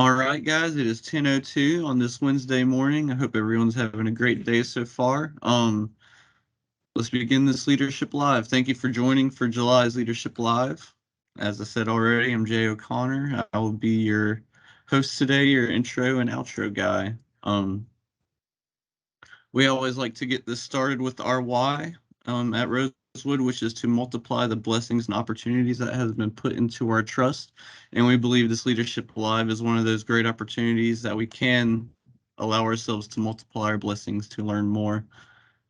All right, guys, it is 10:02 on this Wednesday morning. I hope everyone's having a great day so far. Let's begin this Leadership Live. Thank you for joining for July's Leadership Live. As I said already, I'm Jay O'Connor. I will be your host today, your intro and outro guy. We always like to get this started with our why at Rosewood, which is to multiply the blessings and opportunities that has been put into our trust. And we believe this Leadership Live is one of those great opportunities that we can allow ourselves to multiply our blessings to learn more.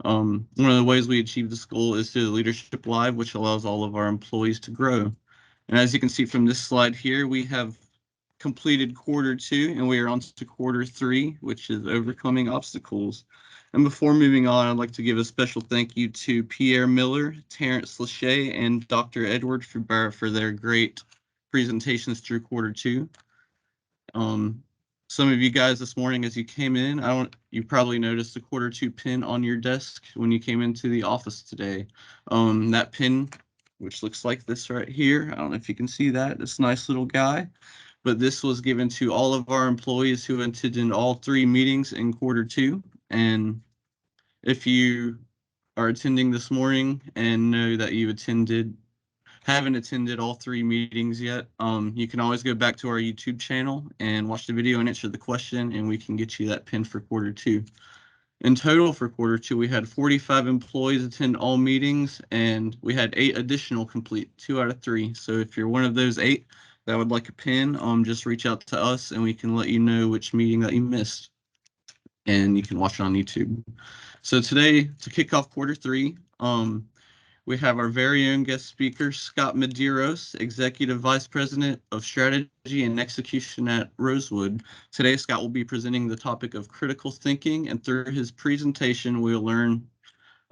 One of the ways we achieve this goal is through the Leadership Live, which allows all of our employees to grow. And as you can see from this slide here, we have completed quarter 2 and we are on to quarter 3, which is overcoming obstacles. And before moving on, I'd like to give a special thank you to Pierre Miller, Terrence Lachey, and Dr. Edward Fubara for their great presentations through quarter 2. Some of you guys this morning, as you came in, you probably noticed the quarter 2 pin on your desk when you came into the office today. That pin, which looks like this right here, I don't know if you can see that, this nice little guy, but this was given to all of our employees who attended all 3 meetings in quarter 2. And if you are attending this morning and know that you haven't attended all 3 meetings yet, you can always go back to our YouTube channel and watch the video and answer the question, and we can get you that pin for quarter 2. In total for quarter 2, we had 45 employees attend all meetings, and we had 8 additional complete, 2 out of 3. So if you're one of those 8 that would like a pin, just reach out to us and we can let you know which meeting that you missed, and you can watch it on YouTube. So today, to kick off quarter 3, we have our very own guest speaker, Scott Medeiros, Executive Vice President of Strategy and Execution at Rosewood. Today, Scott will be presenting the topic of critical thinking, and through his presentation, we'll learn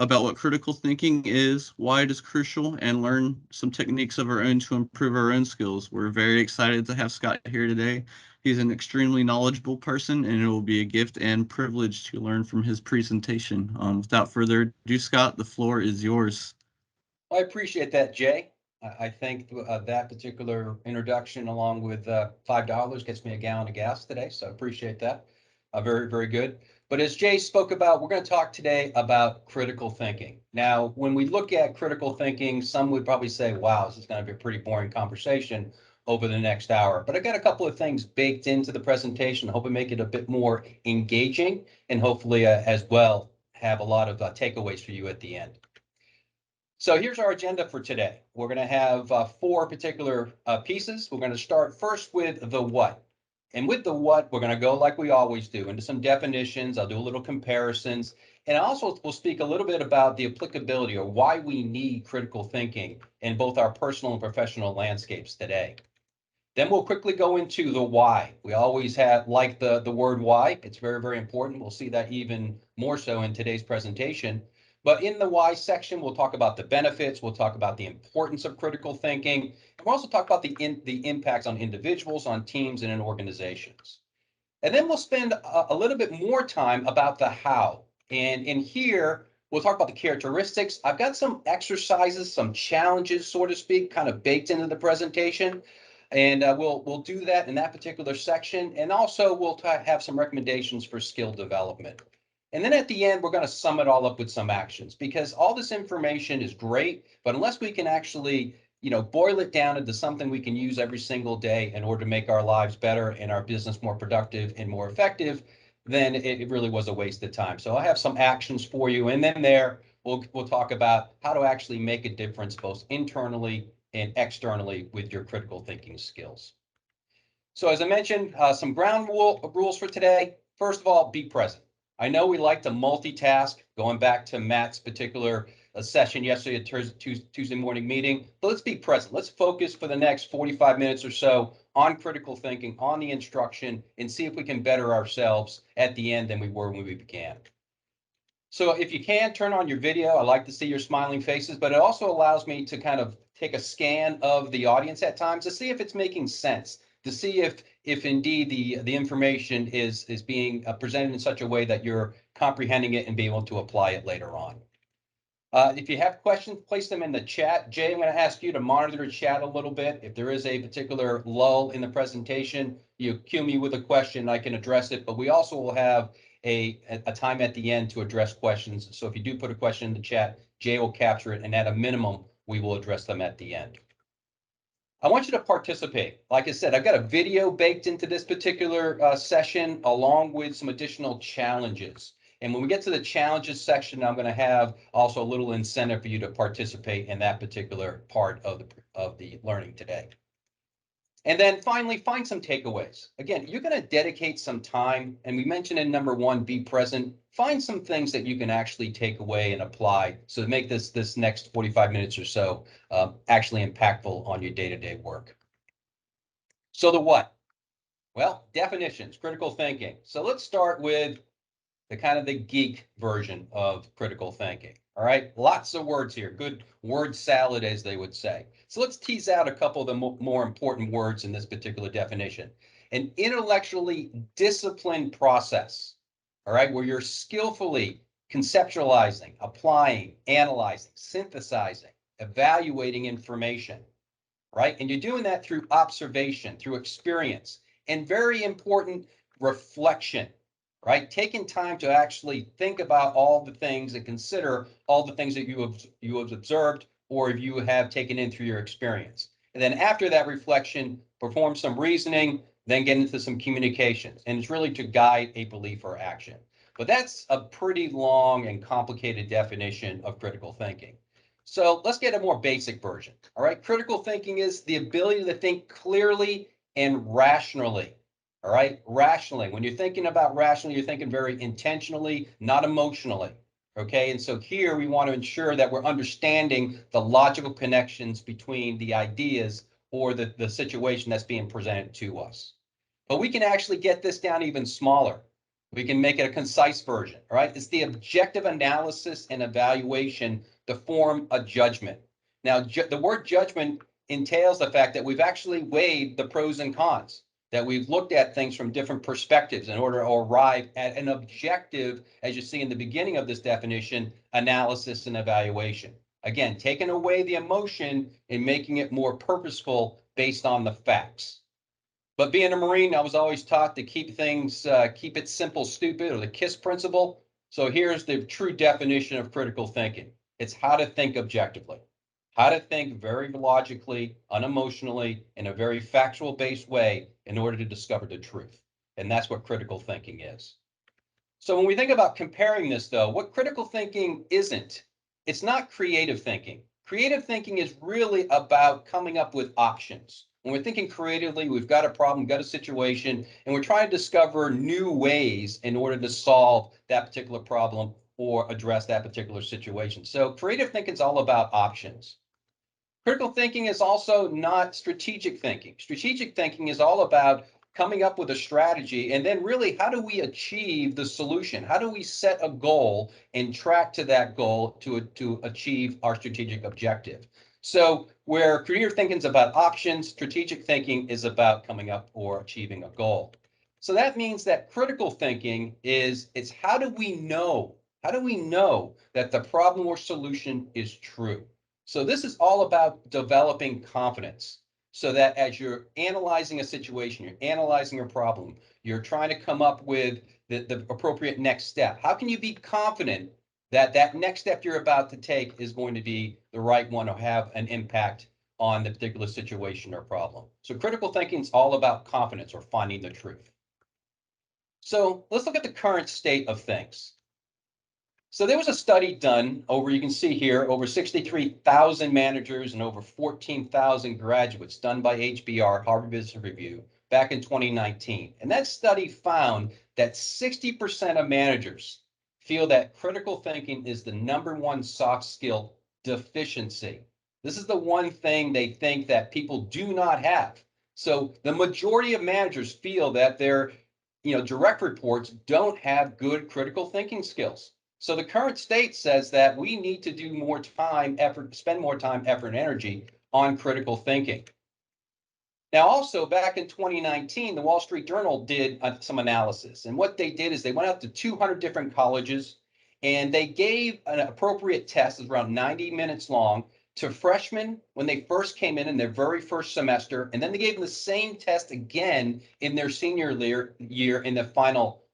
about what critical thinking is, why it is crucial, and learn some techniques of our own to improve our own skills. We're very excited to have Scott here today. He's an extremely knowledgeable person, and it will be a gift and privilege to learn from his presentation. Without further ado, Scott, the floor is yours. I appreciate that, Jay. I think that particular introduction, along with $5, gets me a gallon of gas today, so I appreciate that. Very, very good. But as Jay spoke about, we're going to talk today about critical thinking. Now, when we look at critical thinking, some would probably say, wow, this is going to be a pretty boring conversation over the next hour. But I got a couple of things baked into the presentation. I hope I make it a bit more engaging and hopefully as well have a lot of takeaways for you at the end. So here's our agenda for today. We're going to have 4 particular pieces. We're going to start first with the what. And with the what, we're going to go like we always do into some definitions. I'll do a little comparisons. And also we'll speak a little bit about the applicability or why we need critical thinking in both our personal and professional landscapes today. Then we'll quickly go into the why. We always like the word why. It's very, very important. We'll see that even more so in today's presentation. But in the why section, we'll talk about the benefits. We'll talk about the importance of critical thinking. And we'll also talk about the impacts on individuals, on teams, and in organizations. And then we'll spend a little bit more time about the how. And in here, we'll talk about the characteristics. I've got some exercises, some challenges, so to speak, kind of baked into the presentation. And we'll do that in that particular section. And also we'll have some recommendations for skill development. And then at the end, we're going to sum it all up with some actions, because all this information is great, but unless we can actually, boil it down into something we can use every single day in order to make our lives better and our business more productive and more effective, then it really was a waste of time. So I have some actions for you. And then we'll talk about how to actually make a difference both internally and externally with your critical thinking skills. So as I mentioned, some ground rules for today. First of all, be present. I know we like to multitask, going back to Matt's particular session yesterday at Tuesday morning meeting, but let's be present. Let's focus for the next 45 minutes or so on critical thinking, on the instruction, and see if we can better ourselves at the end than we were when we began. So if you can, turn on your video. I like to see your smiling faces, but it also allows me to kind of take a scan of the audience at times to see if it's making sense, to see if indeed the information is being presented in such a way that you're comprehending it and be able to apply it later on. If you have questions, place them in the chat. Jay, I'm going to ask you to monitor the chat a little bit. If there is a particular lull in the presentation, you cue me with a question, I can address it. But we also will have a time at the end to address questions. So if you do put a question in the chat, Jay will capture it, and at a minimum, we will address them at the end. I want you to participate. Like I said, I've got a video baked into this particular session along with some additional challenges. And when we get to the challenges section, I'm going to have also a little incentive for you to participate in that particular part of the learning today. And then finally, find some takeaways. Again, you're going to dedicate some time, and we mentioned in number one, be present. Find some things that you can actually take away and apply so to make this next 45 minutes or so actually impactful on your day-to-day work. So the what? Well, definitions, critical thinking. So let's start with the kind of the geek version of critical thinking. All right, lots of words here, good word salad, as they would say. So let's tease out a couple of the more important words in this particular definition. An intellectually disciplined process, all right, where you're skillfully conceptualizing, applying, analyzing, synthesizing, evaluating information, right? And you're doing that through observation, through experience, and very important, reflection, right? Taking time to actually think about all the things and consider all the things that you have observed or if you have taken in through your experience. And then after that reflection, perform some reasoning, then get into some communication. And it's really to guide a belief or action. But that's a pretty long and complicated definition of critical thinking. So let's get a more basic version. All right. Critical thinking is the ability to think clearly and rationally. All right. Rationally. When you're thinking about rationally, you're thinking very intentionally, not emotionally. Okay. And so here we want to ensure that we're understanding the logical connections between the ideas or the situation that's being presented to us. But we can actually get this down even smaller. We can make it a concise version. All right. It's the objective analysis and evaluation to form a judgment. Now, the word judgment entails the fact that we've actually weighed the pros and cons, that we've looked at things from different perspectives in order to arrive at an objective, as you see in the beginning of this definition, analysis and evaluation. Again, taking away the emotion and making it more purposeful based on the facts. But being a Marine, I was always taught to keep things, keep it simple, stupid, or the KISS principle. So here's the true definition of critical thinking. It's how to think objectively, how to think very logically, unemotionally, in a very factual based way in order to discover the truth. And that's what critical thinking is. So when we think about comparing this, though, what critical thinking isn't, it's not creative thinking. Creative thinking is really about coming up with options. When we're thinking creatively, we've got a problem, got a situation, and we're trying to discover new ways in order to solve that particular problem or address that particular situation. So creative thinking is all about options. Critical thinking is also not strategic thinking. Strategic thinking is all about coming up with a strategy and then really how do we achieve the solution? How do we set a goal and track to that goal to achieve our strategic objective? So where creative thinking is about options, strategic thinking is about coming up or achieving a goal. So that means that critical thinking it's how do we know? How do we know that the problem or solution is true? So this is all about developing confidence so that as you're analyzing a situation, you're analyzing a problem, you're trying to come up with the appropriate next step. How can you be confident that that next step you're about to take is going to be the right one or have an impact on the particular situation or problem? So critical thinking is all about confidence or finding the truth. So let's look at the current state of things. So there was a study done over, you can see here, over 63,000 managers and over 14,000 graduates done by HBR, Harvard Business Review, back in 2019. And that study found that 60% of managers feel that critical thinking is the #1 soft skill deficiency. This is the one thing they think that people do not have. So the majority of managers feel that their direct reports don't have good critical thinking skills. So the current state says that we need to do more time, effort, spend more time, effort, and energy on critical thinking. Now, also back in 2019, the Wall Street Journal did some analysis. And what they did is they went out to 200 different colleges And they gave an appropriate test, it's around 90 minutes long, to freshmen when they first came in their very first semester. And then they gave them the same test again in their senior year in the final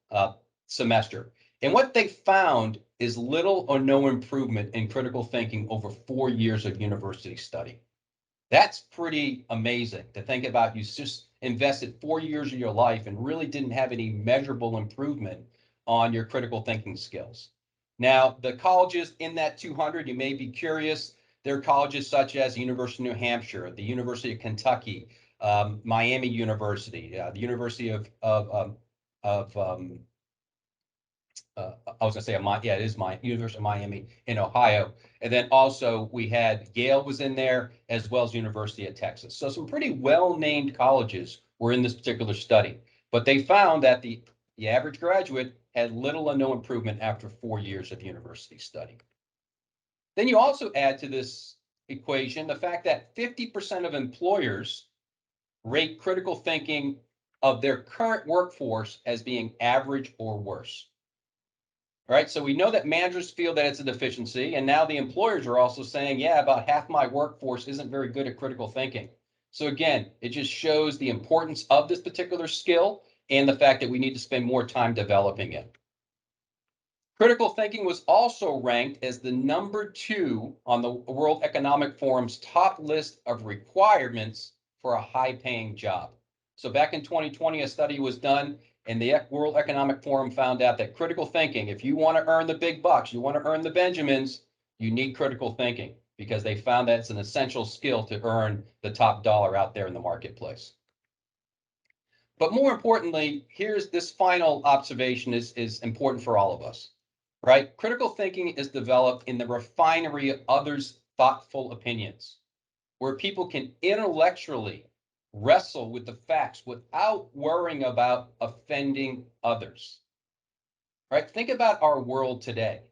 semester. And what they found is little or no improvement in critical thinking over 4 years of university study. That's pretty amazing to think about. You just invested 4 years of your life and really didn't have any measurable improvement on your critical thinking skills. Now, the colleges in that 200, you may be curious, there are colleges such as the University of New Hampshire, the University of Kentucky, Miami University, the University of I was going to say, yeah, it is my University of Miami in Ohio. And then also we had Yale was in there, as well as University of Texas. So some pretty well-named colleges were in this particular study. But they found that the average graduate had little or no improvement after 4 years of university study. Then you also add to this equation the fact that 50% of employers rate critical thinking of their current workforce as being average or worse. All right, so we know that managers feel that it's a deficiency, and now the employers are also saying, yeah, about half my workforce isn't very good at critical thinking. So again, it just shows the importance of this particular skill and the fact that we need to spend more time developing it. Critical thinking was also ranked as the #2 on the World Economic Forum's top list of requirements for a high-paying job. So back in 2020, a study was done, and the World Economic Forum found out that critical thinking, if you want to earn the big bucks, you want to earn the Benjamins, you need critical thinking, because they found that it's an essential skill to earn the top dollar out there in the marketplace. But more importantly, here's this final observation is important for all of us, right? Critical thinking is developed in the refinery of others' thoughtful opinions, where people can intellectually wrestle with the facts without worrying about offending others. Right? Think about our world today.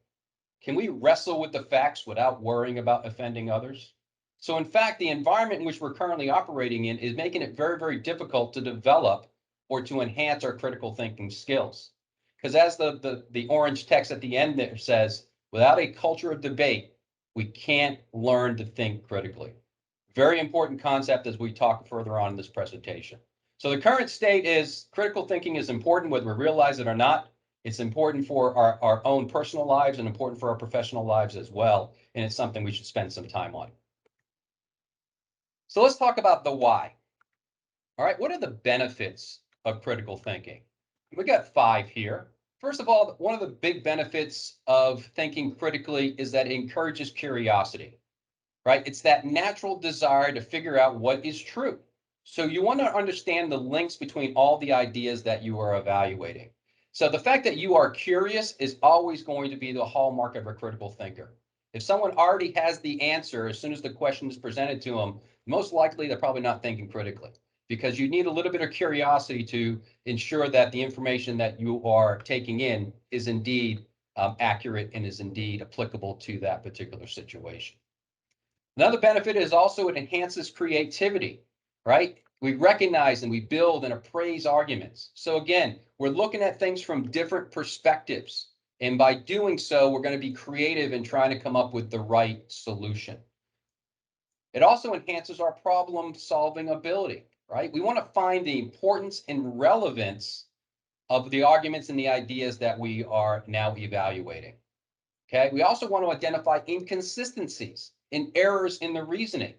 Can we wrestle with the facts without worrying about offending others? So in fact, the environment in which we're currently operating in is making it very, very difficult to develop or to enhance our critical thinking skills. Because as the orange text at the end there says, without a culture of debate, we can't learn to think critically. Very important concept as we talk further on in this presentation. So the current state is critical thinking is important whether we realize it or not. It's important for our own personal lives and important for our professional lives as well. And it's something we should spend some time on. So let's talk about the why. All right, what are the benefits of critical thinking? We got 5 here. First of all, one of the big benefits of thinking critically is that it encourages curiosity. Right? It's that natural desire to figure out what is true. So you want to understand the links between all the ideas that you are evaluating. So the fact that you are curious is always going to be the hallmark of a critical thinker. If someone already has the answer as soon as the question is presented to them, most likely they're probably not thinking critically, because you need a little bit of curiosity to ensure that the information that you are taking in is indeed accurate and is indeed applicable to that particular situation. Another benefit is also it enhances creativity, right? We recognize and we build and appraise arguments. So again, we're looking at things from different perspectives. And by doing so, we're going to be creative in trying to come up with the right solution. It also enhances our problem solving ability, right? We want to find the importance and relevance of the arguments and the ideas that we are now evaluating. Okay, we also want to identify inconsistencies and errors in the reasoning.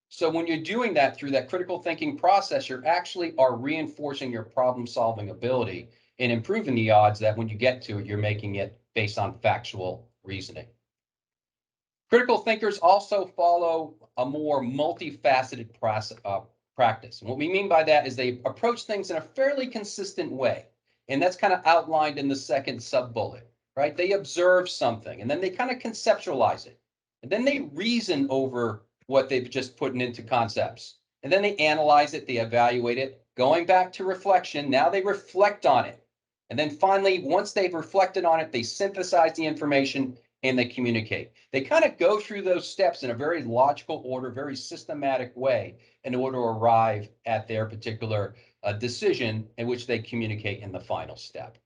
So when you're doing that through that critical thinking process, you actually are reinforcing your problem solving ability and improving the odds that when you get to it, you're making it based on factual reasoning. Critical thinkers also follow a more multifaceted practice. And what we mean by that is they approach things in a fairly consistent way. And that's kind of outlined in the second sub-bullet. Right? They observe something and then they kind of conceptualize it. And then they reason over what they've just put into concepts. And then they analyze it, they evaluate it. Going back to reflection, now they reflect on it. And then finally, once they've reflected on it, they synthesize the information and they communicate. They kind of go through those steps in a very logical order, very systematic way in order to arrive at their particular decision in which they communicate in the final step.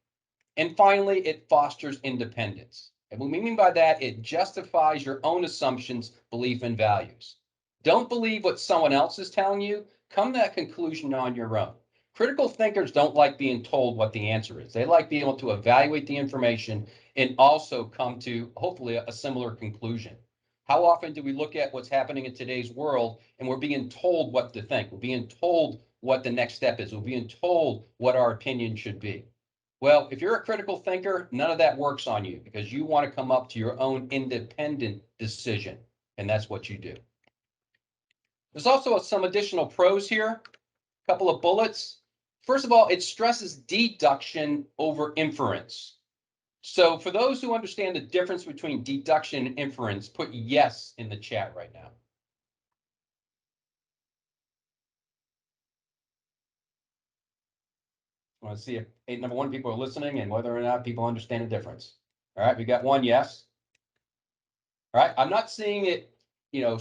And finally, it fosters independence. And what we mean by that, it justifies your own assumptions, belief, and values. Don't believe what someone else is telling you. Come to that conclusion on your own. Critical thinkers don't like being told what the answer is. They like being able to evaluate the information and also come to, hopefully, a similar conclusion. How often do we look at what's happening in today's world and we're being told what to think? We're being told what the next step is. We're being told what our opinion should be. Well, if you're a critical thinker, none of that works on you because you want to come up to your own independent decision, and that's what you do. There's also some additional pros here, a couple of bullets. First of all, it stresses deduction over inference. So for those who understand the difference between deduction and inference, put yes in the chat right now. I want to see if number one, people are listening and whether or not people understand the difference. All right, we got one yes. All right, I'm not seeing it,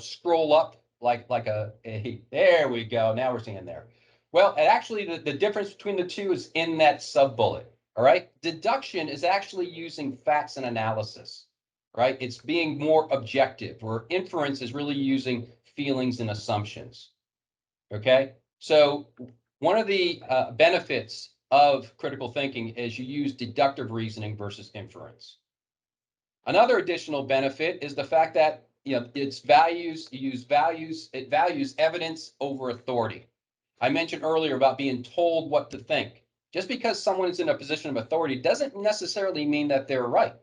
scroll up like there we go. Now we're seeing there. Well, actually, the difference between the two is in that sub bullet. All right, deduction is actually using facts and analysis. Right, it's being more objective, where inference is really using feelings and assumptions. Okay, so one of the benefits of critical thinking is you use deductive reasoning versus inference. Another additional benefit is the fact that it values evidence over authority. I mentioned earlier about being told what to think. Just because someone is in a position of authority doesn't necessarily mean that they're right.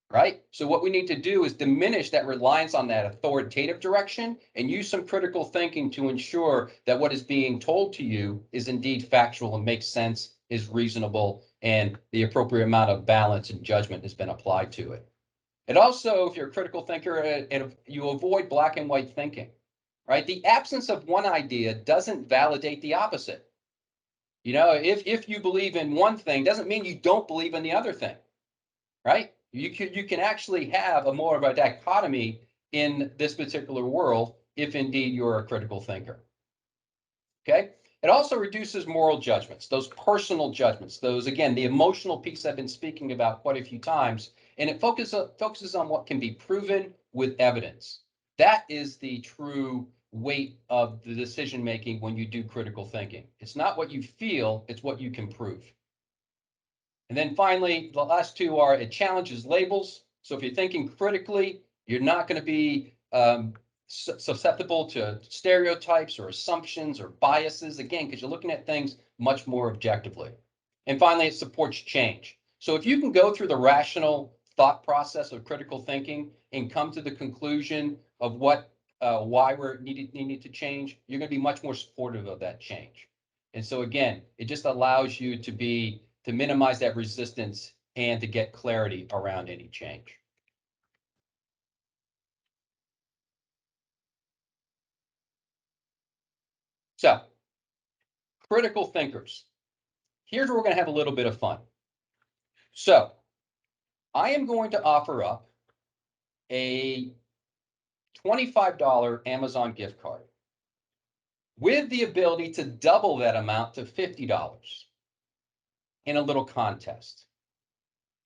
Right? So what we need to do is diminish that reliance on that authoritative direction and use some critical thinking to ensure that what is being told to you is indeed factual and makes sense, is reasonable, and the appropriate amount of balance and judgment has been applied to it. It also, if you're a critical thinker, you avoid black and white thinking, right? The absence of one idea doesn't validate the opposite. If you believe in one thing, doesn't mean you don't believe in the other thing, right? You can actually have a more of a dichotomy in this particular world if indeed you're a critical thinker. Okay. It also reduces moral judgments, those personal judgments, those, again, the emotional piece I've been speaking about quite a few times, and it focuses on what can be proven with evidence. That is the true weight of the decision making when you do critical thinking. It's not what you feel, it's what you can prove. And then finally, the last two are it challenges labels. So if you're thinking critically, you're not going to be susceptible to stereotypes or assumptions or biases, again, because you're looking at things much more objectively. And finally, it supports change. So if you can go through the rational thought process of critical thinking and come to the conclusion of why we're needing to change, you're going to be much more supportive of that change. And so again, it just allows you to minimize that resistance and to get clarity around any change. So, critical thinkers. Here's where we're going to have a little bit of fun. So, I am going to offer up a $25 Amazon gift card with the ability to double that amount to $50 in a little contest.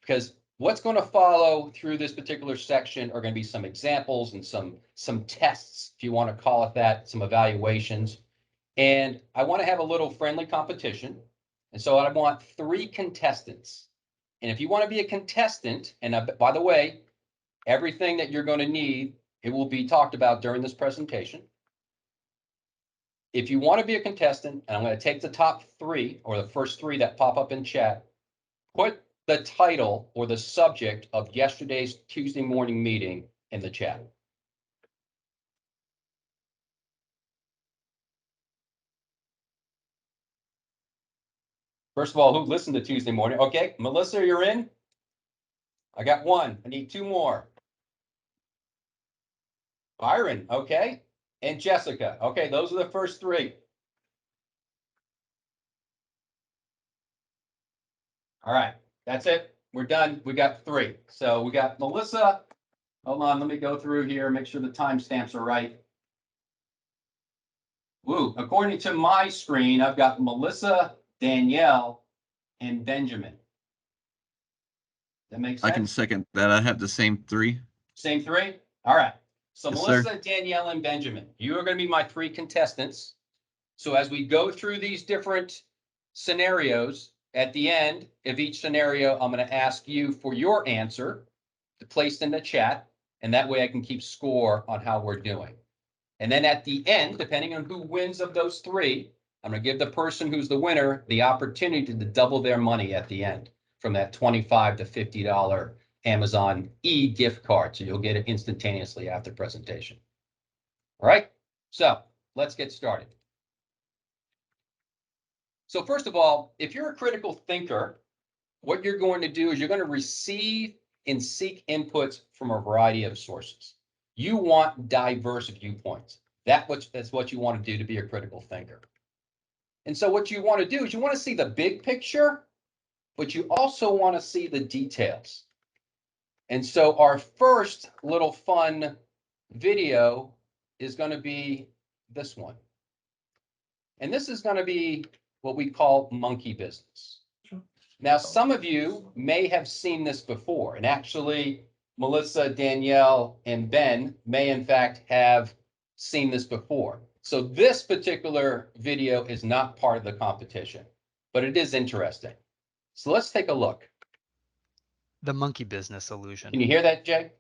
Because what's going to follow through this particular section are going to be some examples and some tests, if you want to call it that, some evaluations. And I want to have a little friendly competition. And so I want 3 contestants. And if you want to be a contestant, and by the way, everything that you're going to need, it will be talked about during this presentation. If you want to be a contestant, and I'm going to take the top 3 or the first 3 that pop up in chat, put the title or the subject of yesterday's Tuesday morning meeting in the chat. First of all, who listened to Tuesday morning? Okay, Melissa, you're in. I got 1. I need 2 more. Byron, okay. And Jessica. Okay, those are the first 3. All right, that's it. We're done. We got 3. So we got Melissa. Hold on, let me go through here, make sure the timestamps are right. Woo, according to my screen, I've got Melissa, Danielle, and Benjamin. That makes I can sense? second that. I have the same three. Same three? All right. So Yes, sir. Melissa, Danielle, and Benjamin, you are going to be my three contestants. So as we go through these different scenarios, at the end of each scenario, I'm going to ask you for your answer to place in the chat, and that way I can keep score on how we're doing. And then at the end, depending on who wins of those three, I'm going to give the person who's the winner the opportunity to double their money at the end from that $25 to $50 Amazon gift card. So you'll get it instantaneously after presentation. All right, so let's get started. So first of all, if you're a critical thinker, what you're going to do is you're going to receive and seek inputs from a variety of sources. You want diverse viewpoints. That's what you want to do to be a critical thinker. And so what you want to do is you want to see the big picture, but you also want to see the details. And so our first little fun video is going to be this one. And this is going to be what we call monkey business. Now, some of you may have seen this before, and actually, Melissa, Danielle, and Ben may in fact have seen this before. So this particular video is not part of the competition, but it is interesting. So let's take a look. The monkey business illusion. Can you hear that, Jay?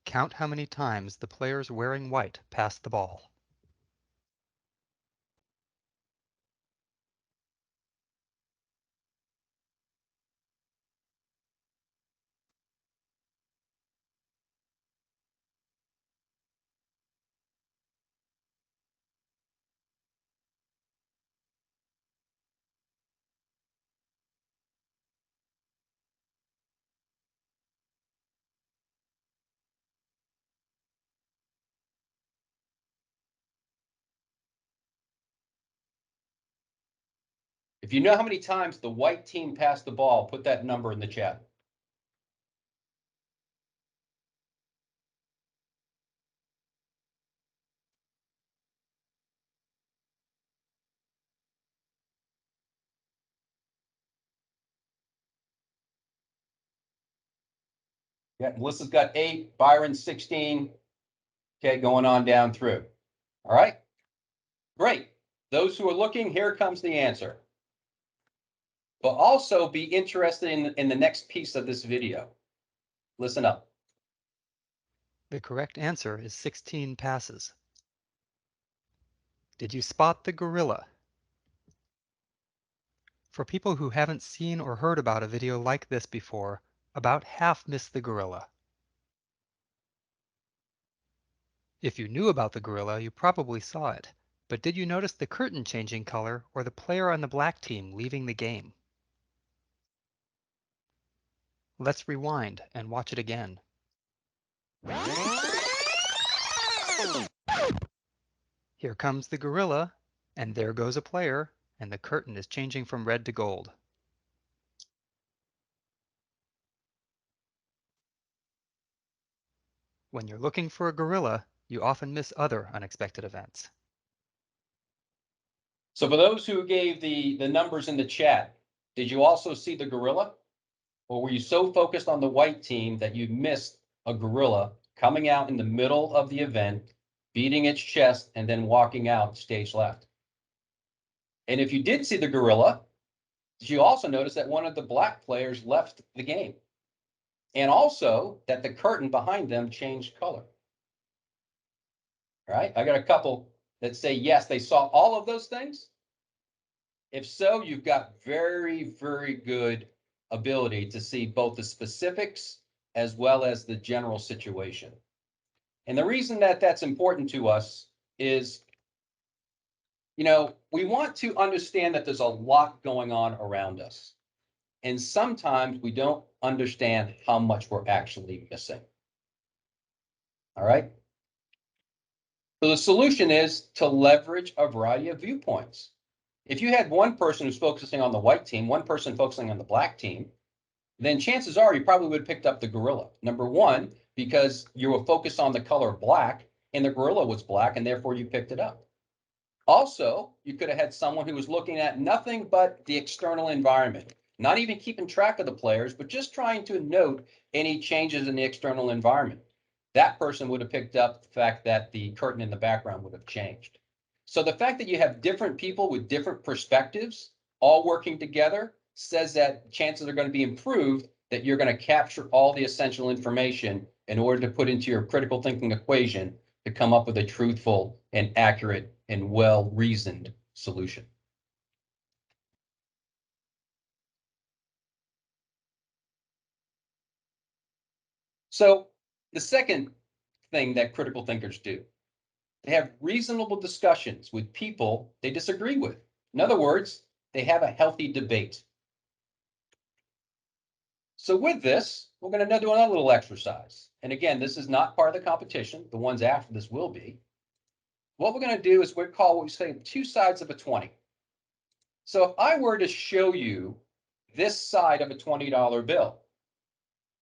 Count how many times the players wearing white pass the ball. If you know how many times the white team passed the ball, put that number in the chat. Yeah, Melissa's got 8, Byron 16. Okay, going on down through. All right, great. Those who are looking, here comes the answer. But also be interested in the next piece of this video. Listen up. The correct answer is 16 passes. Did you spot the gorilla? For people who haven't seen or heard about a video like this before, about half miss the gorilla. If you knew about the gorilla, you probably saw it. But did you notice the curtain changing color or the player on the black team leaving the game? Let's rewind and watch it again. Here comes the gorilla, and there goes a player, and the curtain is changing from red to gold. When you're looking for a gorilla, you often miss other unexpected events. So for those who gave the numbers in the chat, did you also see the gorilla? Or were you so focused on the white team that you missed a gorilla coming out in the middle of the event, beating its chest, and then walking out stage left? And if you did see the gorilla, did you also notice that one of the black players left the game? And also that the curtain behind them changed color. All right, I got a couple that say yes, they saw all of those things. If so, you've got very, very good ability to see both the specifics as well as the general situation. And the reason that that's important to us is, you know, we want to understand that there's a lot going on around us. And sometimes we don't understand how much we're actually missing. All right. So the solution is to leverage a variety of viewpoints. If you had one person who's focusing on the white team, one person focusing on the black team, then chances are you probably would have picked up the gorilla. Number one, because you were focused on the color black and the gorilla was black and therefore you picked it up. Also, you could have had someone who was looking at nothing but the external environment, not even keeping track of the players, but just trying to note any changes in the external environment. That person would have picked up the fact that the curtain in the background would have changed. So the fact that you have different people with different perspectives all working together says that chances are going to be improved that you're going to capture all the essential information in order to put into your critical thinking equation to come up with a truthful and accurate and well-reasoned solution. So the second thing that critical thinkers do, they have reasonable discussions with people they disagree with. In other words, they have a healthy debate. So with this, we're going to do another little exercise. And again, this is not part of the competition. The ones after this will be. What we're going to do is we call what we say two sides of a 20. So if I were to show you this side of a $20 bill,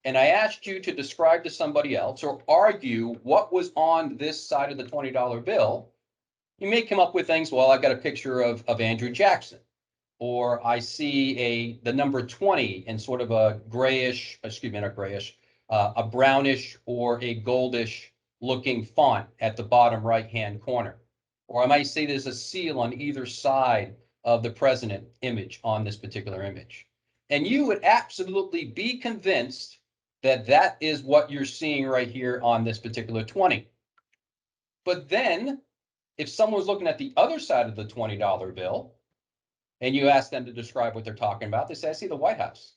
and I asked you to describe to somebody else or argue what was on this side of the $20 bill, you may come up with things, well, I've got a picture of Andrew Jackson, or I see the number 20 in sort of a grayish, excuse me, not grayish, a brownish or a goldish looking font at the bottom right-hand corner. Or I might say there's a seal on either side of the president image on this particular image. And you would absolutely be convinced that that is what you're seeing right here on this particular 20. But then if someone's looking at the other side of the $20 bill and you ask them to describe what they're talking about, they say, I see the White House.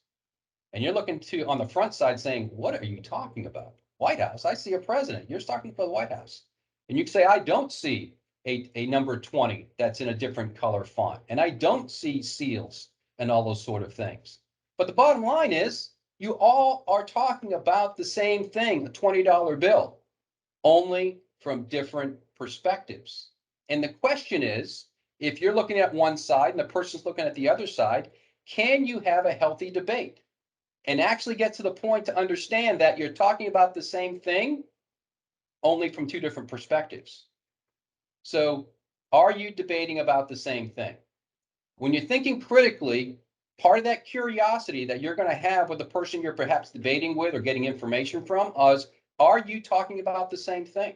And you're looking to on the front side saying, what are you talking about? White House, I see a president. You're talking about the White House. And you can say, I don't see a number 20 that's in a different color font. And I don't see seals and all those sort of things. But the bottom line is, you all are talking about the same thing, a $20 bill, only from different perspectives. And the question is, if you're looking at one side and the person's looking at the other side, can you have a healthy debate and actually get to the point to understand that you're talking about the same thing, only from two different perspectives? So are you debating about the same thing? When you're thinking critically, part of that curiosity that you're going to have with the person you're perhaps debating with or getting information from is, are you talking about the same thing?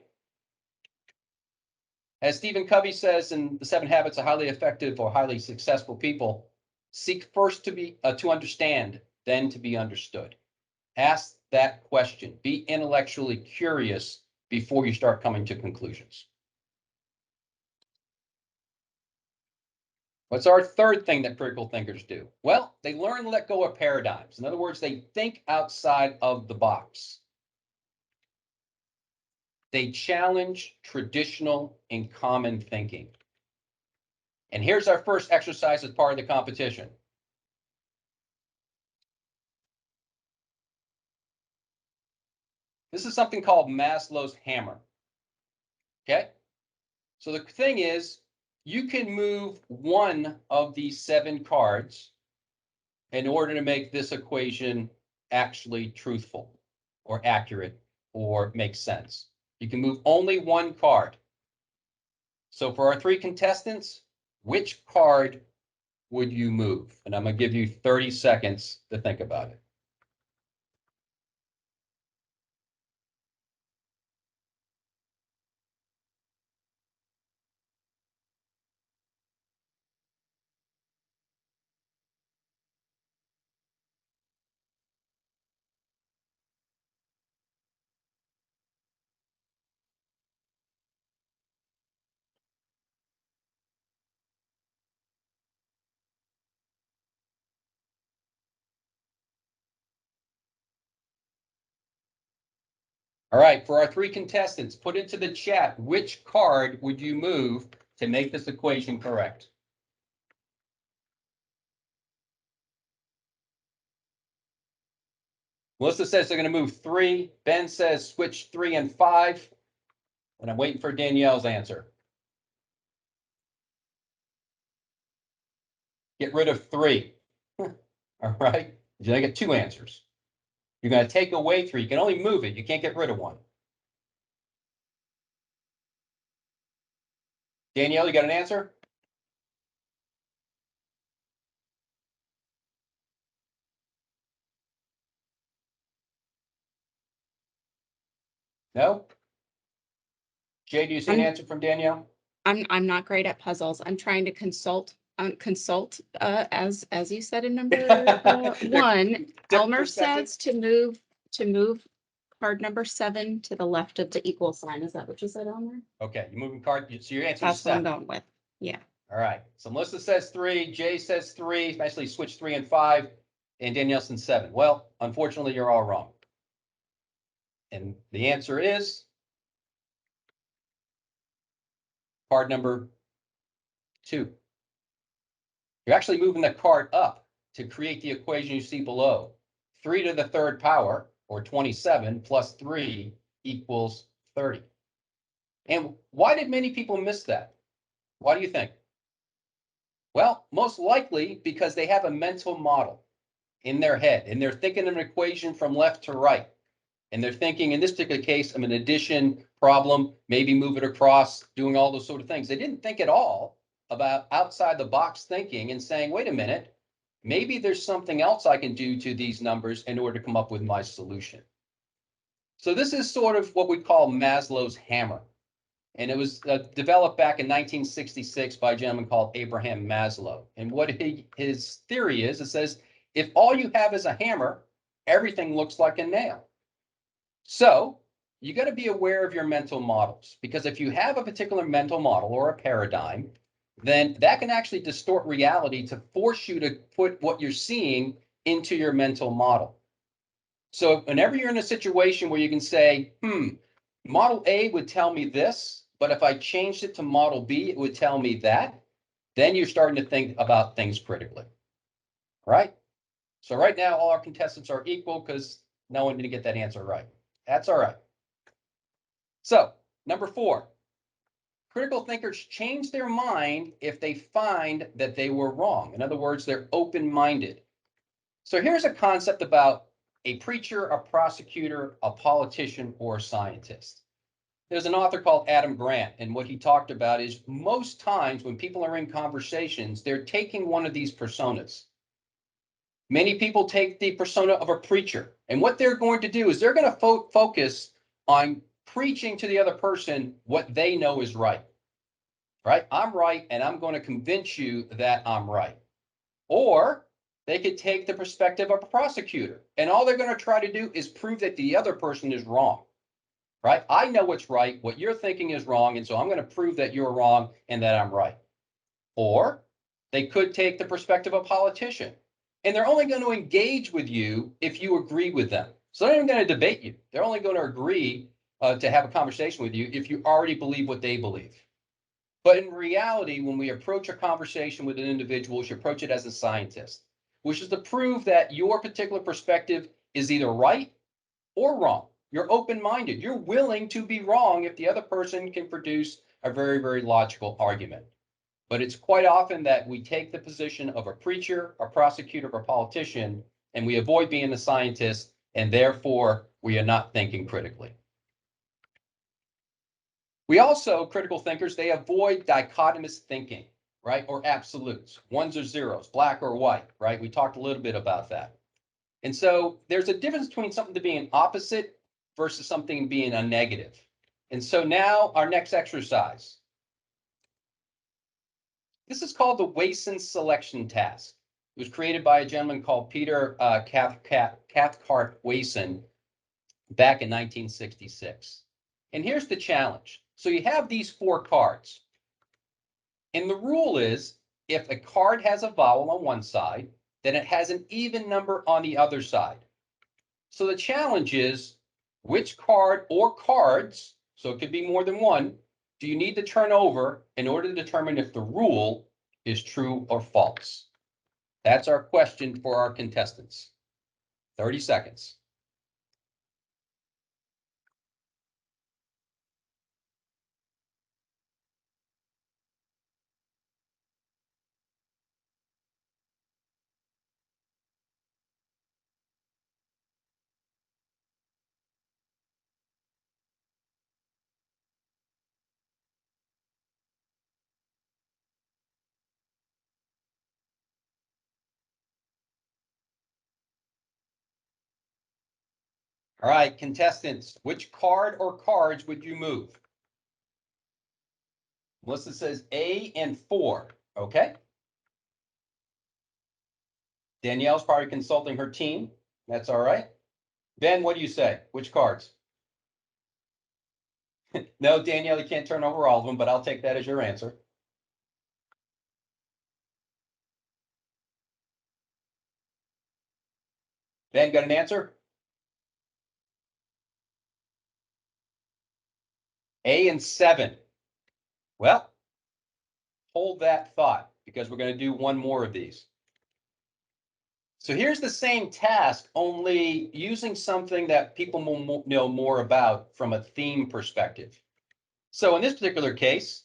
As Stephen Covey says in The 7 Habits of Highly Effective or Highly Successful People, seek first to understand, then to be understood. Ask that question. Be intellectually curious before you start coming to conclusions. What's our third thing that critical thinkers do? Well, they learn to let go of paradigms. In other words, they think outside of the box. They challenge traditional and common thinking. And here's our first exercise as part of the competition. This is something called Maslow's hammer. Okay? So the thing is, you can move one of these 7 cards in order to make this equation actually truthful or accurate or make sense. You can move only one card. So for our 3 contestants, which card would you move? And I'm going to give you 30 seconds to think about it. All right, for our 3 contestants, put into the chat, which card would you move to make this equation correct? Melissa says they're going to move 3. Ben says switch 3 and 5. And I'm waiting for Danielle's answer. Get rid of 3. All right, you're going to get 2 answers. You're going to take away 3. You can only move it. You can't get rid of 1. Danielle, you got an answer? No? Jay, do you see an I'm- answer from Danielle? I'm not great at puzzles. I'm trying to consult, as you said in number one. Different Elmer perspective? says to move card number 7 to the left of the equal sign. Is that what you said, Elmer? Okay, you're moving card, so your answer is That's what I'm 7. going with. Yeah. All right, so Melissa says 3, Jay says 3, especially switch 3 and 5, and Danielle says 7. Well, unfortunately, you're all wrong. And the answer is card number 2. You're actually moving the card up to create the equation you see below. 3 to the 3rd power, or 27, plus 3 equals 30. And why did many people miss that? Why do you think? Well, most likely because they have a mental model in their head, and they're thinking of an equation from left to right. And they're thinking, in this particular case, of an addition problem, maybe move it across, doing all those sort of things. They didn't think at all about outside the box thinking and saying, wait a minute, maybe there's something else I can do to these numbers in order to come up with my solution. So this is sort of what we call Maslow's hammer. And it was developed back in 1966 by a gentleman called Abraham Maslow. And what his theory is, it says, if all you have is a hammer, everything looks like a nail. So you got to be aware of your mental models, because if you have a particular mental model or a paradigm, then that can actually distort reality to force you to put what you're seeing into your mental model. So whenever you're in a situation where you can say, model A would tell me this, but if I changed it to model B, it would tell me that, then you're starting to think about things critically, right? So right now, all our contestants are equal because no one didn't get that answer right. That's all right. So number 4, critical thinkers change their mind if they find that they were wrong. In other words, they're open-minded. So here's a concept about a preacher, a prosecutor, a politician, or a scientist. There's an author called Adam Grant, and what he talked about is most times when people are in conversations, they're taking one of these personas. Many people take the persona of a preacher, and what they're going to do is they're going to focus on preaching to the other person what they know is right. Right? I'm right, and I'm going to convince you that I'm right. Or they could take the perspective of a prosecutor, and all they're going to try to do is prove that the other person is wrong. Right? I know what's right, what you're thinking is wrong, and so I'm going to prove that you're wrong and that I'm right. Or they could take the perspective of a politician, and they're only going to engage with you if you agree with them. So they're not even going to debate you. They're only going to agree to have a conversation with you if you already believe what they believe. But in reality, when we approach a conversation with an individual, we should approach it as a scientist, which is to prove that your particular perspective is either right or wrong. You're open-minded. You're willing to be wrong if the other person can produce a very, very logical argument. But it's quite often that we take the position of a preacher, a prosecutor, or a politician, and we avoid being the scientist, and therefore we are not thinking critically. We also, critical thinkers, they avoid dichotomous thinking, right? Or absolutes, ones or zeros, black or white, right? We talked a little bit about that. And so there's a difference between something to being an opposite versus something being a negative. And so now our next exercise. This is called the Wason selection task. It was created by a gentleman called Peter Cathcart Wason back in 1966. And here's the challenge. So you have these 4 cards. And the rule is, if a card has a vowel on one side, then it has an even number on the other side. So the challenge is, which card or cards, so it could be more than one, do you need to turn over in order to determine if the rule is true or false? That's our question for our contestants. 30 seconds. All right, contestants, which card or cards would you move? Melissa says A and 4, okay? Danielle's probably consulting her team. That's all right. Ben, what do you say? Which cards? No, Danielle, you can't turn over all of them, but I'll take that as your answer. Ben, got an answer? A and 7. Well, hold that thought because we're going to do one more of these. So here's the same task, only using something that people will know more about from a theme perspective. So in this particular case,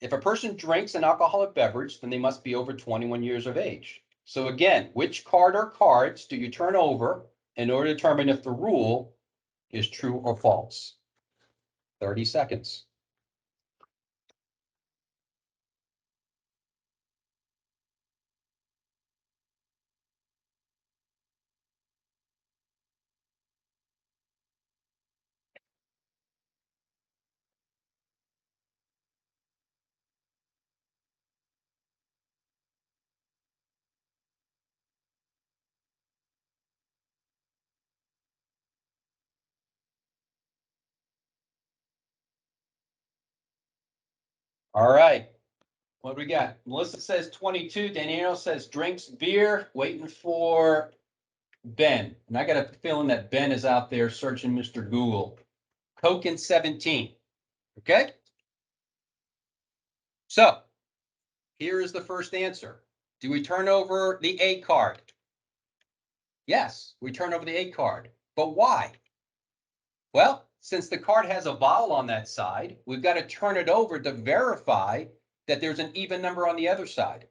if a person drinks an alcoholic beverage, then they must be over 21 years of age. So again, which card or cards do you turn over in order to determine if the rule is true or false? 30 seconds. All right. What do we got? Melissa says 22. Danielle says drinks beer. Waiting for Ben. And I got a feeling that Ben is out there searching Mr. Google. Coke and 17. Okay. So here is the first answer. Do we turn over the A card? Yes, we turn over the A card. But why? Well, since the card has a vowel on that side, we've got to turn it over to verify that there's an even number on the other side.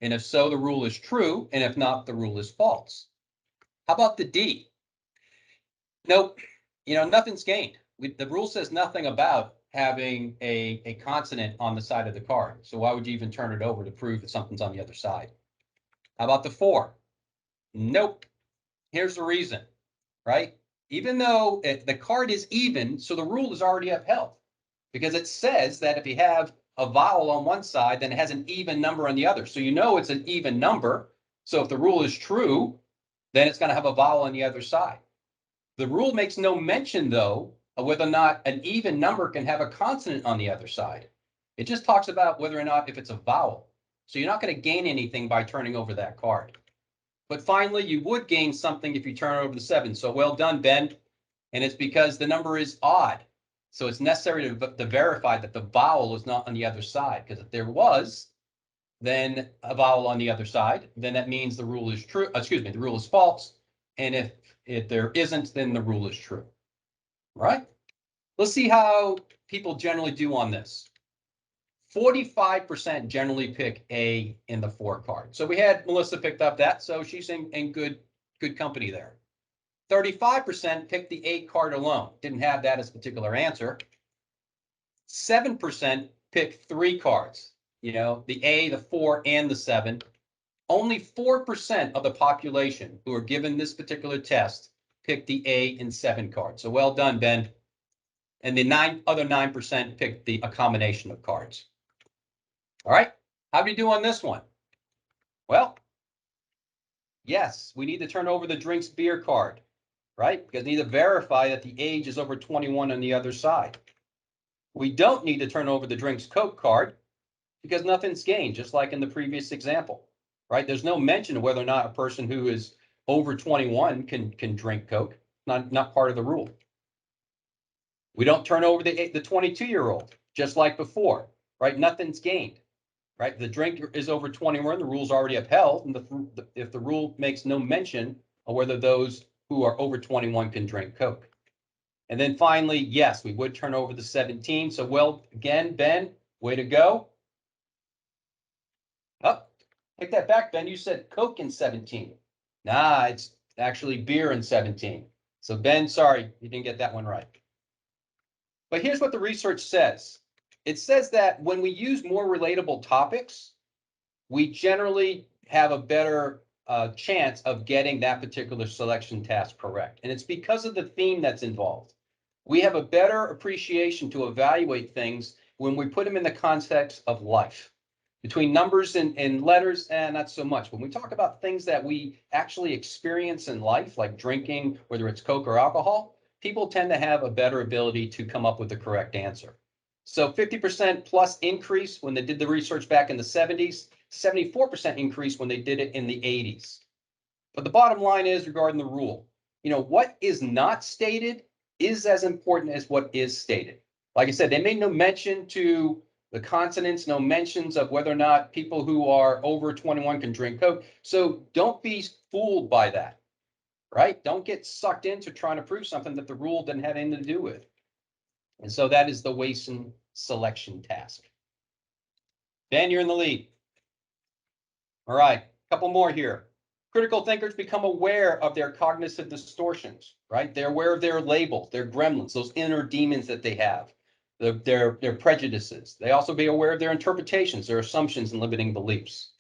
And if so, the rule is true. And if not, the rule is false. How about the D? Nope. Nothing's gained. The rule says nothing about having a consonant on the side of the card. So why would you even turn it over to prove that something's on the other side? How about the 4? Nope. Here's the reason, right? Even though the card is even, so the rule is already upheld because it says that if you have a vowel on one side, then it has an even number on the other. So it's an even number. So if the rule is true, then it's going to have a vowel on the other side. The rule makes no mention, though, of whether or not an even number can have a consonant on the other side. It just talks about whether or not if it's a vowel. So you're not going to gain anything by turning over that card. But finally, you would gain something if you turn over the 7. So well done, Ben. And it's because the number is odd. So it's necessary to verify that the vowel is not on the other side. Because if there was, then a vowel on the other side, then that means the rule is true. Excuse me, the rule is false. And if there isn't, then the rule is true. All right? Let's see how people generally do on this. 45% generally pick A in the 4 card. So we had Melissa picked up that, so she's in good company there. 35% picked the A card alone. Didn't have that as a particular answer. 7% picked 3 cards. The A, the 4, and the 7. Only 4% of the population who are given this particular test picked the A and 7 card. So well done, Ben. And the other 9% picked a combination of cards. All right. How do you do on this one? Well, yes, we need to turn over the drinks beer card, right? Because we need to verify that the age is over 21 on the other side. We don't need to turn over the drinks Coke card because nothing's gained, just like in the previous example, right? There's no mention of whether or not a person who is over 21 can drink Coke, not part of the rule. We don't turn over the 22-year-old, just like before, right? Nothing's gained, right? The drink is over 21, the rule's already upheld, and if the rule makes no mention of whether those who are over 21 can drink Coke. And then finally, yes, we would turn over the 17. So well, again, Ben, way to go. Oh, take that back, Ben. You said Coke in 17. Nah, it's actually beer in 17. So Ben, sorry, you didn't get that one right. But here's what the research says. It says that when we use more relatable topics, we generally have a better chance of getting that particular selection task correct. And it's because of the theme that's involved. We have a better appreciation to evaluate things when we put them in the context of life. Between numbers and letters, not so much. When we talk about things that we actually experience in life, like drinking, whether it's Coke or alcohol, people tend to have a better ability to come up with the correct answer. So 50% plus increase when they did the research back in the 70s, 74% increase when they did it in the 80s. But the bottom line is regarding the rule, what is not stated is as important as what is stated. Like I said, they made no mention to the consonants, no mentions of whether or not people who are over 21 can drink Coke. So don't be fooled by that, right? Don't get sucked into trying to prove something that the rule didn't have anything to do with. And so that is the Wason selection task. Ben, you're in the lead. All right, a couple more here. Critical thinkers become aware of their cognitive distortions, right? They're aware of their labels, their gremlins, those inner demons that they have, their prejudices. They also be aware of their interpretations, their assumptions, and limiting beliefs.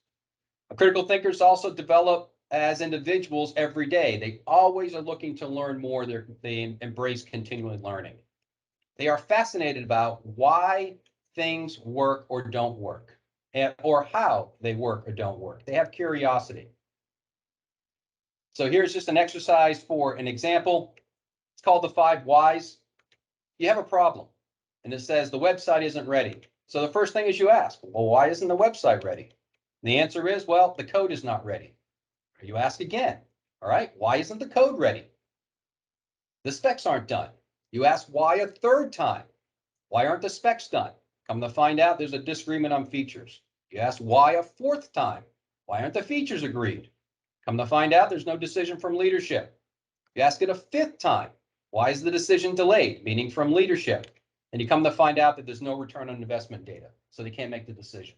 Critical thinkers also develop as individuals every day. They always are looking to learn more. They embrace continually learning. They are fascinated about why things work or don't work, or how they work or don't work. They have curiosity. So here's just an exercise for an example. It's called the 5 whys. You have a problem, and it says the website isn't ready. So the first thing is you ask, well, why isn't the website ready? And the answer is, well, the code is not ready. You ask again, all right, why isn't the code ready? The specs aren't done. You ask why a third time. Why aren't the specs done? Come to find out there's a disagreement on features. You ask why a fourth time. Why aren't the features agreed? Come to find out there's no decision from leadership. You ask it a fifth time. Why is the decision delayed? Meaning from leadership. And you come to find out that there's no return on investment data. So they can't make the decision.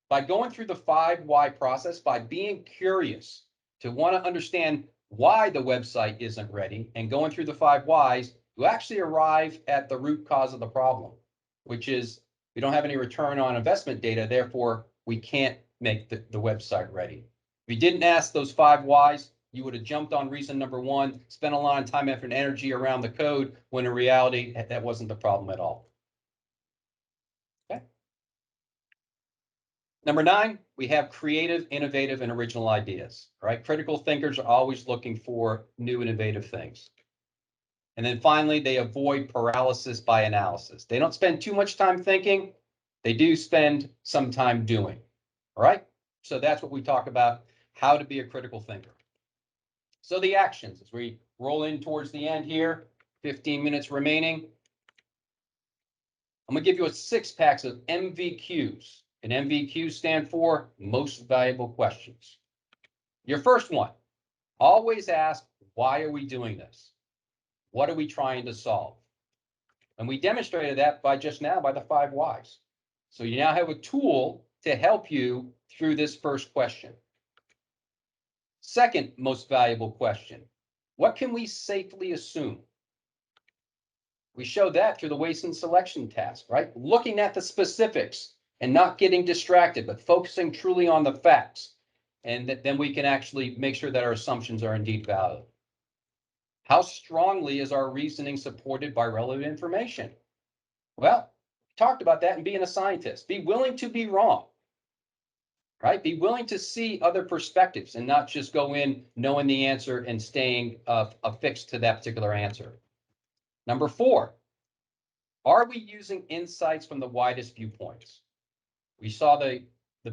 By going through the 5 why process, by being curious to want to understand why the website isn't ready and going through the 5 whys, you actually arrive at the root cause of the problem, which is we don't have any return on investment data. Therefore, we can't make the website ready. If you didn't ask those 5 whys, you would have jumped on reason number 1, spent a lot of time, effort, and energy around the code, when in reality, that wasn't the problem at all. Okay. Number 9, we have creative, innovative, and original ideas. Right? Critical thinkers are always looking for new and innovative things. And then finally, they avoid paralysis by analysis. They don't spend too much time thinking. They do spend some time doing. All right? So that's what we talk about, how to be a critical thinker. So the actions, as we roll in towards the end here, 15 minutes remaining. I'm going to give you a 6-pack of MVQs. And MVQs stand for most valuable questions. Your first one, always ask, why are we doing this? What are we trying to solve? And we demonstrated that by the 5 whys. So you now have a tool to help you through this first question. Second most valuable question, what can we safely assume? We showed that through the Wason selection task, right? Looking at the specifics and not getting distracted, but focusing truly on the facts. And then we can actually make sure that our assumptions are indeed valid. How strongly is our reasoning supported by relevant information? Well, we talked about that in being a scientist. Be willing to be wrong, right? Be willing to see other perspectives and not just go in knowing the answer and staying affixed to that particular answer. Number 4, are we using insights from the widest viewpoints? We saw the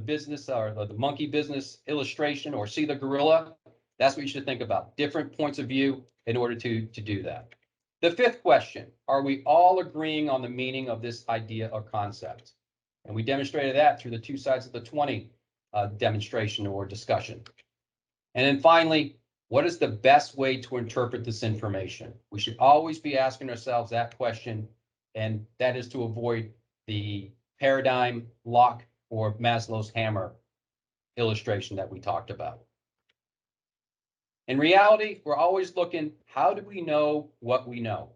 business or the monkey business illustration, or see the gorilla. That's what you should think about. Different points of view in order to do that. The 5th question, are we all agreeing on the meaning of this idea or concept? And we demonstrated that through the 2 sides of the 20 demonstration or discussion. And then finally, what is the best way to interpret this information? We should always be asking ourselves that question, and that is to avoid the paradigm lock or Maslow's hammer illustration that we talked about. In reality, we're always looking, how do we know what we know?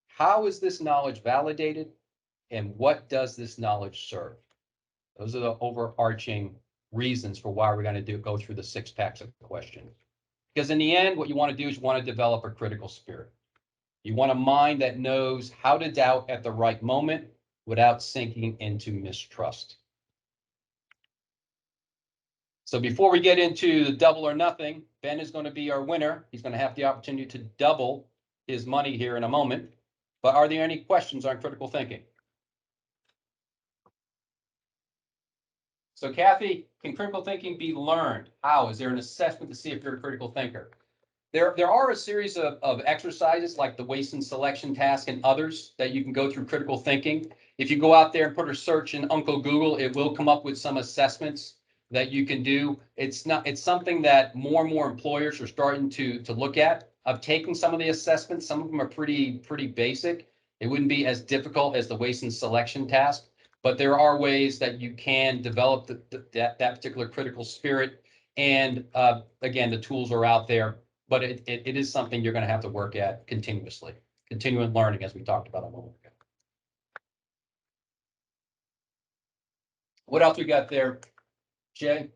How is this knowledge validated? And what does this knowledge serve? Those are the overarching reasons for why we're going to go through the 6 packs of questions. Because in the end, what you want to do is you want to develop a critical spirit. You want a mind that knows how to doubt at the right moment without sinking into mistrust. So before we get into the double or nothing, Ben is going to be our winner. He's going to have the opportunity to double his money here in a moment. But are there any questions on critical thinking? So Kathy, can critical thinking be learned? How? Is there an assessment to see if you're a critical thinker? There are a series of exercises like the waste and selection task and others that you can go through critical thinking. If you go out there and put a search in Uncle Google, it will come up with some assessments that you can do. It's something that more and more employers are starting to look at. I've taken some of the assessments. Some of them are pretty basic. It wouldn't be as difficult as the waste and selection task, but there are ways that you can develop that particular critical spirit. And again, the tools are out there. But it is something you're going to have to work at continuously, continuing learning, as we talked about a moment ago. What else we got there, Jay?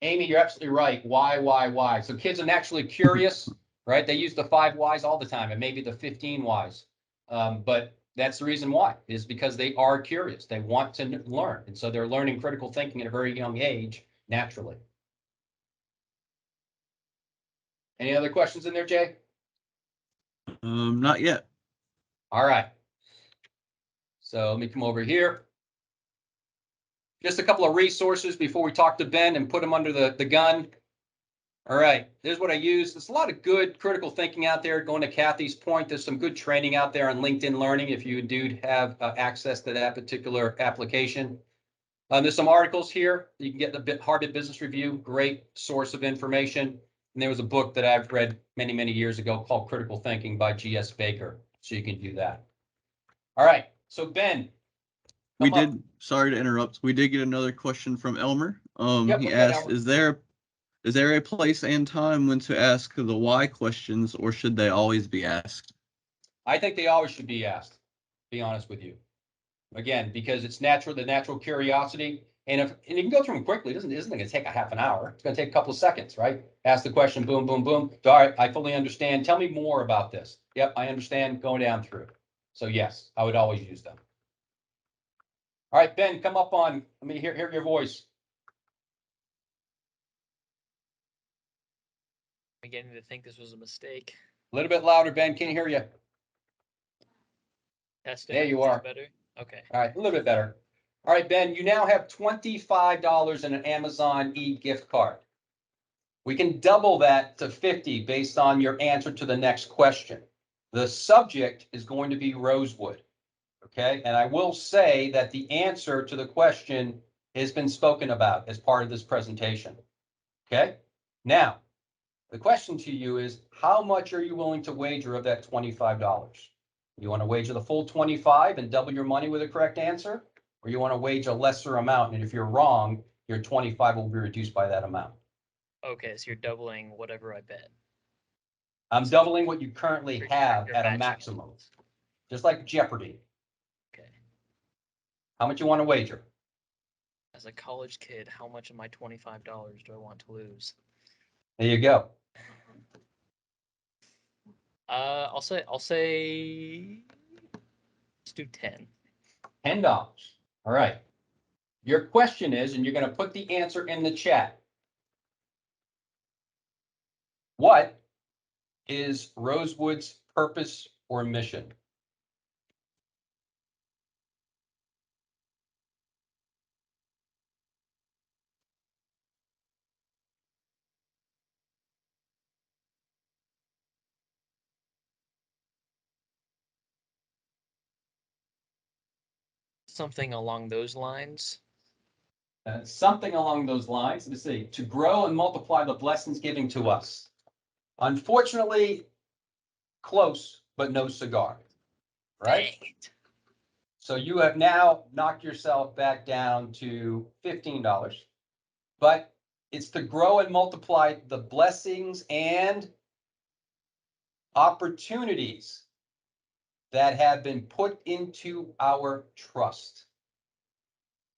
Amy, you're absolutely right. Why? So kids are naturally curious, right? They use the 5 whys all the time, and maybe the 15 whys. But that's the reason why, is because they are curious. They want to learn. And so they're learning critical thinking at a very young age, naturally. Any other questions in there, Jay? Not yet. All right. So let me come over here. Just a couple of resources before we talk to Ben and put them under the gun. All right, here's what I use. There's a lot of good critical thinking out there. Going to Kathy's point, there's some good training out there on LinkedIn Learning if you do have access to that particular application. There's some articles here. You can get the Harvard Business Review, great source of information. And there was a book that I've read many years ago called Critical Thinking by G.S. Baker. So you can do that. All right, so Ben. Sorry to interrupt. We did get another question from Elmer. Yep, He okay, asked, Elmer. is there a place and time when to ask the why questions, or should they always be asked? I think they always should be asked, to be honest with you. Again, because it's natural, the natural curiosity. And you can go through them quickly. It isn't going to take a half an hour. It's going to take a couple of seconds, right? Ask the question, boom, boom, boom. All right, I fully understand. Tell me more about this. Yep, I understand, going down through. So yes, I would always use them. All right, Ben, come up on, let me hear your voice. I'm beginning to think this was a mistake. A little bit louder, Ben, can't hear you. Testing. There you are. Better? Okay. All right, a little bit better. All right, Ben, you now have $25 in an Amazon e-gift card. We can double that to 50 based on your answer to the next question. The subject is going to be Rosewood, okay? And I will say that the answer to the question has been spoken about as part of this presentation, okay? Now, the question to you is, how much are you willing to wager of that $25? You want to wager the full 25 and double your money with a correct answer? Or you want to wager a lesser amount, and if you're wrong, your 25 will be reduced by that amount? Okay, so you're doubling whatever I bet. I'm doubling what you currently have You're at a matching maximum, just like Jeopardy. Okay. How much you want to wager? As a college kid, how much of my $25 do I want to lose? There you go. I'll say let's do 10. $10. All right. Your question is, and you're going to put the answer in the chat. What is Rosewood's purpose or mission? Something along those lines. Something along those lines. Let's see. To grow and multiply the blessings given to us. Unfortunately, close, but no cigar. Right? Dang it. So you have now knocked yourself back down to $15. But it's to grow and multiply the blessings and opportunities that have been put into our trust.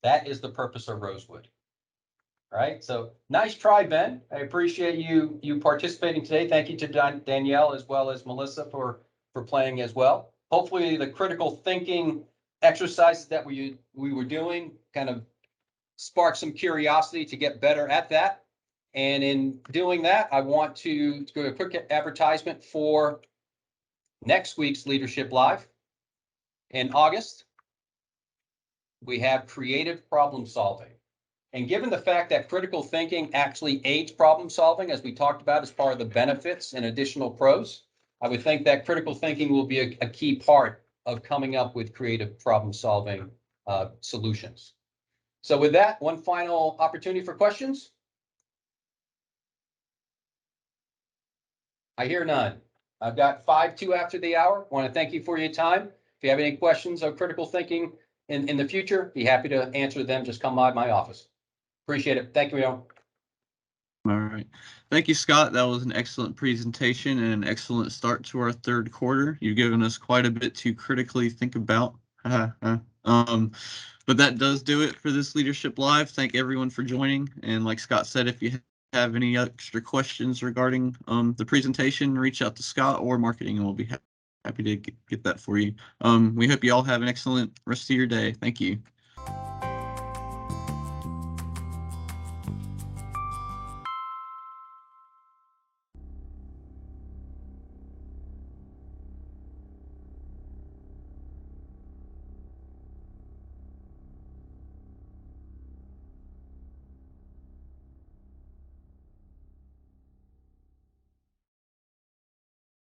That is the purpose of Rosewood. Right? So nice try, Ben. I appreciate you participating today. Thank you to Danielle as well as Melissa for playing as well. Hopefully the critical thinking exercises that we were doing kind of spark some curiosity to get better at that. And in doing that, I want to go to a quick advertisement for next week's Leadership Live. In August, we have creative problem solving. And given the fact that critical thinking actually aids problem solving, as we talked about as part of the benefits and additional pros, I would think that critical thinking will be a key part of coming up with creative problem solving solutions. So with that, one final opportunity for questions. I hear none. I've got 5-2 after the hour. I want to thank you for your time. If you have any questions on critical thinking in the future, be happy to answer them. Just come by my office. Appreciate it. Thank you, All right. Thank you, Scott. That was an excellent presentation and an excellent start to our third quarter. You've given us quite a bit to critically think about. But that does do it for this Leadership Live. Thank everyone for joining. And like Scott said, if you have any extra questions regarding the presentation, reach out to Scott or marketing, and we'll be happy to get that for you. We hope you all have an excellent rest of your day. Thank you.